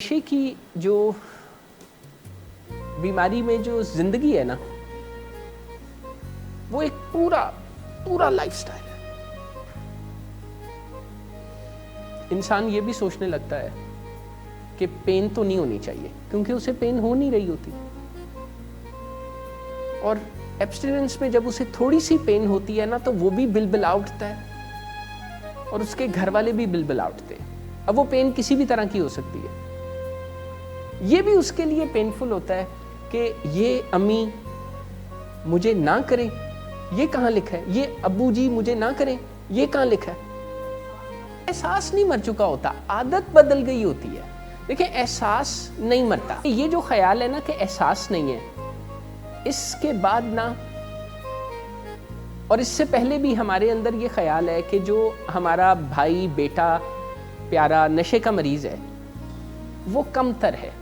नशे की जो बीमारी में जो जिंदगी है ना, वो एक पूरा लाइफस्टाइल है। इंसान ये भी सोचने लगता है कि पेन तो नहीं होनी चाहिए, क्योंकि उसे पेन हो नहीं रही होती। और एब्स्टिनेंस में जब उसे थोड़ी सी पेन होती है ना, तो वो भी बिलबिला उठता है और उसके घर वाले भी बिलबिला उठते हैं। अब वो पेन किसी भी तरह की हो सकती है। ये भी उसके लिए पेनफुल होता है कि ये अम्मी मुझे ना करें, ये कहाँ लिखा है, ये अब्बू जी मुझे ना करें, ये कहाँ लिखा है। एहसास नहीं मर चुका होता, आदत बदल गई होती है। देखिए, एहसास नहीं मरता। ये जो ख्याल है ना कि एहसास नहीं है, इसके बाद ना, और इससे पहले भी हमारे अंदर ये ख्याल है कि जो हमारा भाई बेटा प्यारा नशे का मरीज है, वो कमतर है।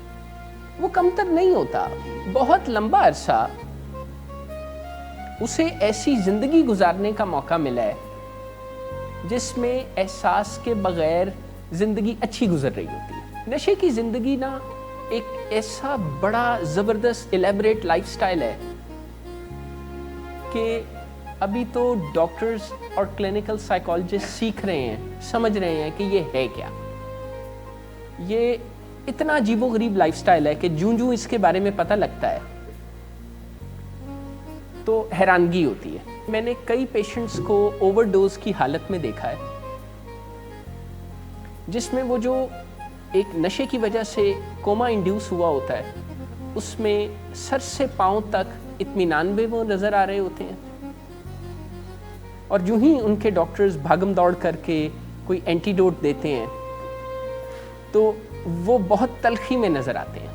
वो कमतर नहीं होता। बहुत लंबा अरसा उसे ऐसी जिंदगी गुजारने का मौका मिला है जिसमें एहसास के बगैर जिंदगी अच्छी गुजर रही होती है। नशे की जिंदगी ना एक ऐसा बड़ा जबरदस्त इलेबरेट लाइफस्टाइल है कि अभी तो डॉक्टर्स और क्लिनिकल साइकोलॉजिस्ट सीख रहे हैं, समझ रहे हैं कि ये है क्या। ये इतना अजीबोगरीब लाइफस्टाइल है कि जूं इसके बारे में पता लगता है तो हैरानगी होती है। मैंने कई पेशेंट्स को ओवरडोज की हालत में देखा है, जिसमें वो जो एक नशे की वजह से कोमा इंड्यूस हुआ होता है, उसमें सर से पांव तक इत्मीनान में वो नजर आ रहे होते हैं, और जो ही उनके डॉक्टर्स भागम दौड़ करके कोई एंटीडोट देते हैं तो वो बहुत तलखी में नजर आते हैं।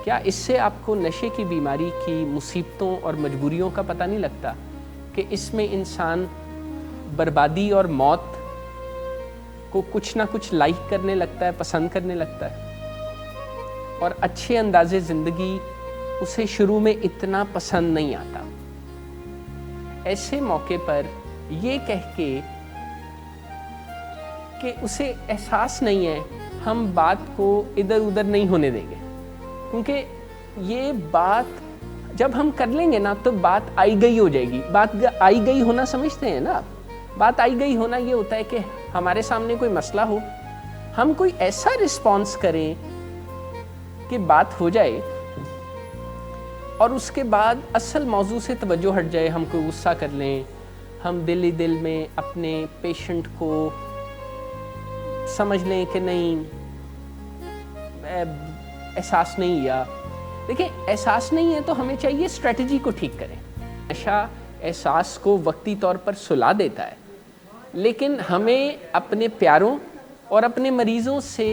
क्या इससे आपको नशे की बीमारी की मुसीबतों और मजबूरियों का पता नहीं लगता कि इसमें इंसान बर्बादी और मौत को कुछ ना कुछ लाइक करने लगता है, पसंद करने लगता है, और अच्छे अंदाजे जिंदगी उसे शुरू में इतना पसंद नहीं आता। ऐसे मौके पर ये कह के कि उसे एहसास नहीं है, हम बात को इधर उधर नहीं होने देंगे, क्योंकि ये बात जब हम कर लेंगे ना तो बात आई गई हो जाएगी। बात आई गई होना समझते हैं ना, बात आई गई होना ये होता है कि हमारे सामने कोई मसला हो, हम कोई ऐसा रिस्पॉन्स करें कि बात हो जाए, और उसके बाद असल मौजू से तवज्जो हट जाए। हम कोई गुस्सा कर लें, हम दिल ही दिल में अपने पेशेंट को समझ लें कि नहीं, एहसास नहीं या देखिए, एहसास नहीं है तो हमें चाहिए स्ट्रेटजी को ठीक करें। नशा एहसास को वक्ती तौर पर सुला देता है, लेकिन हमें अपने प्यारों और अपने मरीजों से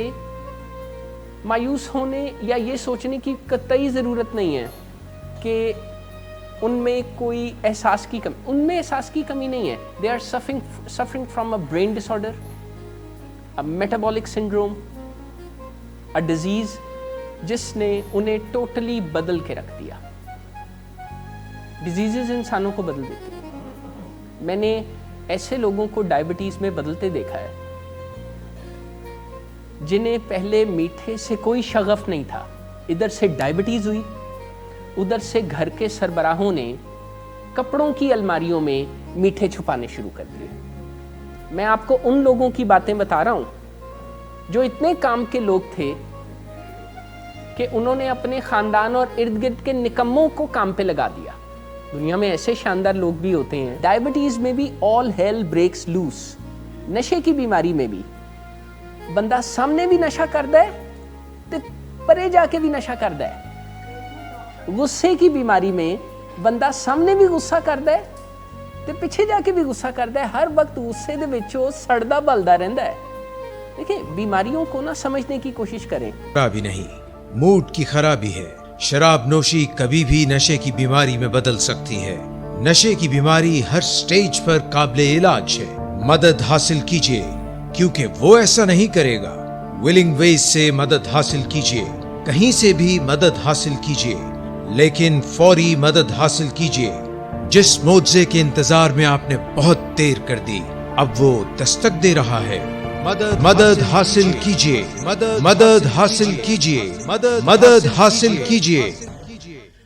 मायूस होने या ये सोचने की कतई ज़रूरत नहीं है कि उनमें कोई एहसास की कमी, उनमें एहसास की कमी नहीं है। They are suffering from a brain disorder, a metabolic syndrome, a disease जिसने उन्हें टोटली बदल के रख दिया। डिजीजेस इंसानों को बदल देती हैं। मैंने ऐसे लोगों को डायबिटीज में बदलते देखा है जिन्हें पहले मीठे से कोई शगफ नहीं था, इधर से डायबिटीज हुई, उधर से घर के सरबराहों ने कपड़ों की अलमारियों में मीठे छुपाने शुरू कर दिए। मैं आपको उन लोगों की बातें बता रहा हूं जो इतने काम के लोग थे कि उन्होंने अपने खानदान और इर्द गिर्द के निकम्मों को काम पे लगा दिया। दुनिया में ऐसे शानदार लोग भी होते हैं। डायबिटीज में भी ऑल हेल ब्रेक्स लूज। नशे की बीमारी में भी बंदा सामने भी नशा करता है तो परे जाके भी नशा करता है। गुस्से की बीमारी में बंदा सामने भी गुस्सा करता है तो पीछे जाके भी गुस्सा करता है। हर वक्त गुस्से दे विच वो सड़दा बलदा रहंदा है। देखिए, बीमारियों को ना समझने की कोशिश करें। खराबी नहीं, मूड की खराबी है। शराब नोशी कभी भी नशे की बीमारी में बदल सकती है। नशे की बीमारी हर स्टेज पर काबिले इलाज है। मदद हासिल कीजिए, क्योंकि वो ऐसा नहीं करेगा। विलिंग वेज से मदद हासिल कीजिए, कहीं से भी मदद हासिल कीजिए, लेकिन फौरी मदद हासिल कीजिए। जिस मुआवजे के इंतजार में आपने बहुत देर कर दी, अब वो दस्तक दे रहा है। मदद हासिल कीजिए, मदद हासिल कीजिए, मदद हासिल कीजिए।